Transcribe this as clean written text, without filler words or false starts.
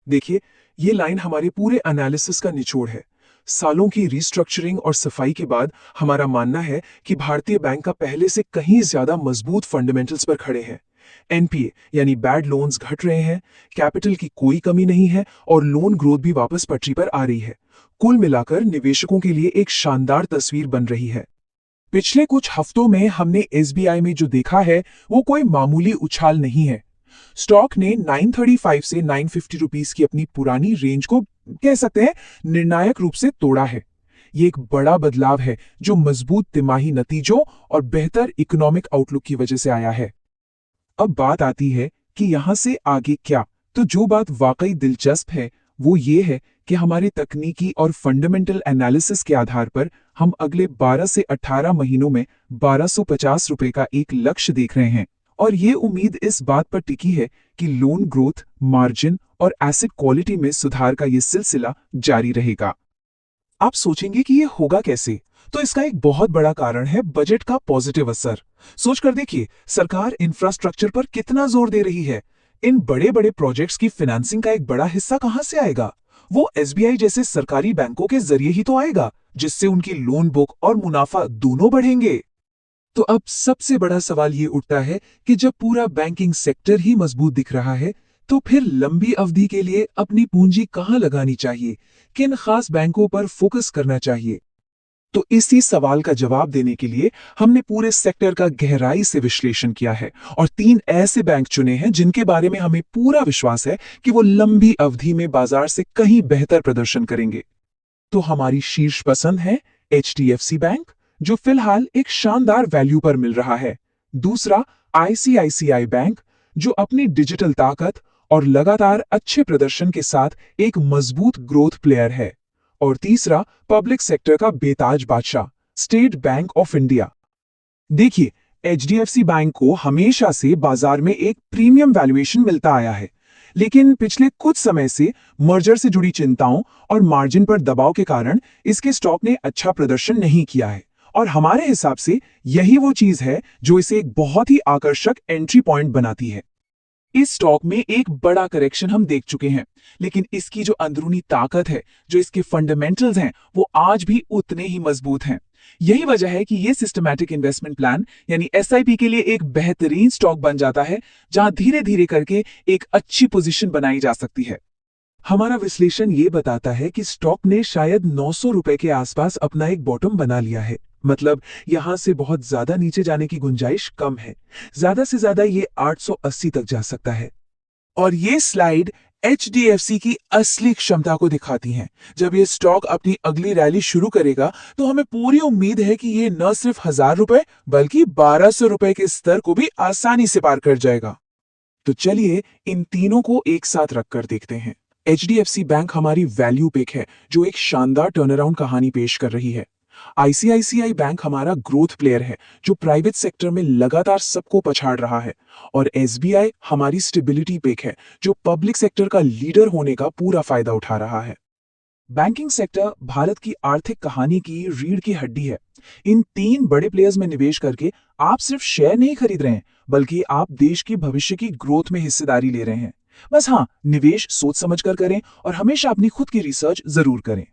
देखिए, ये लाइन हमारे पूरे एनालिसिस का निचोड़ है। सालों की रिस्ट्रक्चरिंग और सफाई के बाद हमारा मानना है कि भारतीय बैंक का पहले से कहीं ज्यादा मजबूत फंडामेंटल्स पर खड़े हैं। एनपीए यानी बैड लोन्स घट रहे हैं, कैपिटल की कोई कमी नहीं है और लोन ग्रोथ भी वापस पटरी पर आ रही है। कुल मिलाकर निवेशकों के लिए एक शानदार तस्वीर बन रही है। पिछले कुछ हफ्तों में हमने एसबीआई में जो देखा है वो कोई मामूली उछाल नहीं है। स्टॉक ने 935 से 950 रुपीस की अपनी पुरानी रेंज को कह सकते हैं निर्णायक रूप से तोड़ा है। ये एक बड़ा बदलाव है जो मजबूत तिमाही नतीजों और बेहतर इकोनॉमिक आउटलुक की वजह से आया है। अब बात आती है कि यहां से आगे क्या। तो जो बात वाकई दिलचस्प है वो ये है कि हमारे तकनीकी और फंडामेंटल एनालिसिस के आधार पर हम अगले 12 से 18 महीनों में 1250 रुपए का एक लक्ष्य देख रहे हैं। और ये उम्मीद इस बात पर टिकी है कि लोन ग्रोथ, मार्जिन और एसेट क्वालिटी में सुधार का ये सिलसिला जारी रहेगा। आप सोचेंगे कि ये होगा कैसे? तो इसका एक बहुत बड़ा कारण है बजट का पॉजिटिव असर। सोच कर देखिए, सरकार इंफ्रास्ट्रक्चर पर कितना जोर दे रही है। इन बड़े बड़े प्रोजेक्ट्स की फाइनेंसिंग का एक बड़ा हिस्सा कहां से आएगा? वो एसबीआई जैसे सरकारी बैंकों के जरिए ही तो आएगा, जिससे उनकी लोन बुक और मुनाफा दोनों बढ़ेंगे। तो अब सबसे बड़ा सवाल ये उठता है कि जब पूरा बैंकिंग सेक्टर ही मजबूत दिख रहा है, तो फिर लंबी अवधि के लिए अपनी पूंजी कहां लगानी चाहिए? किन खास बैंकों पर फोकस करना चाहिए? तो इसी सवाल का जवाब देने के लिए हमने पूरे सेक्टर का गहराई से विश्लेषण किया है और 3 ऐसे बैंक चुने हैं जिनके बारे में हमें पूरा विश्वास है कि वो लंबी अवधि में बाजार से कहीं बेहतर प्रदर्शन करेंगे। तो हमारी शीर्ष पसंद है एचडीएफसी बैंक, जो फिलहाल एक शानदार वैल्यू पर मिल रहा है। दूसरा आईसीआईसीआई बैंक, जो अपनी डिजिटल ताकत और लगातार अच्छे प्रदर्शन के साथ एक मजबूत ग्रोथ प्लेयर है। और तीसरा पब्लिक सेक्टर का बेताज बादशाह, स्टेट बैंक ऑफ इंडिया। देखिए, एचडीएफसी बैंक को हमेशा से बाजार में एक प्रीमियम वैल्यूएशन मिलता आया है, लेकिन पिछले कुछ समय से मर्जर से जुड़ी चिंताओं और मार्जिन पर दबाव के कारण इसके स्टॉक ने अच्छा प्रदर्शन नहीं किया है। और हमारे हिसाब से यही वो चीज है जो इसे एक बहुत ही आकर्षक एंट्री पॉइंट बनाती है। इस स्टॉक में एक बड़ा करेक्शन हम देख चुके हैं, लेकिन इसकी जो अंदरूनी ताकत है, जो इसके फंडामेंटल्स हैं, वो आज भी उतने ही मजबूत हैं। यही वजह है कि ये सिस्टमैटिक इन्वेस्टमेंट प्लान यानी एसआईपी के लिए एक बेहतरीन स्टॉक बन जाता है, जहां धीरे धीरे करके एक अच्छी पोजीशन बनाई जा सकती है। हमारा विश्लेषण ये बताता है कि स्टॉक ने शायद 900 रुपए के आसपास अपना एक बॉटम बना लिया है। मतलब यहां से बहुत ज्यादा नीचे जाने की गुंजाइश कम है। ज्यादा से ज्यादा ये 880 तक जा सकता है। और ये स्लाइड एचडीएफसी की असली क्षमता को दिखाती है। जब ये स्टॉक अपनी अगली रैली शुरू करेगा तो हमें पूरी उम्मीद है कि ये न सिर्फ 1000 रुपए बल्कि 1200 रुपए के स्तर को भी आसानी से पार कर जाएगा। तो चलिए इन तीनों को एक साथ रखकर देखते हैं। एचडीएफसी बैंक हमारी वैल्यू पिक है, जो एक शानदार टर्नअराउंड कहानी पेश कर रही है। आईसीआईसीआई बैंक हमारा ग्रोथ प्लेयर है, जो प्राइवेट सेक्टर में लगातार सबको पछाड़ रहा है। और एसबीआई हमारी स्टेबिलिटी पिक है, जो पब्लिक सेक्टर का लीडर होने का पूरा फायदा उठा रहा है। बैंकिंग सेक्टर भारत की आर्थिक कहानी की रीढ़ की हड्डी है। इन 3 बड़े प्लेयर्स में निवेश करके आप सिर्फ शेयर नहीं खरीद रहे हैं, बल्कि आप देश की भविष्य की ग्रोथ में हिस्सेदारी ले रहे हैं। बस हाँ, निवेश सोच समझकर करें और हमेशा अपनी खुद की रिसर्च जरूर करें।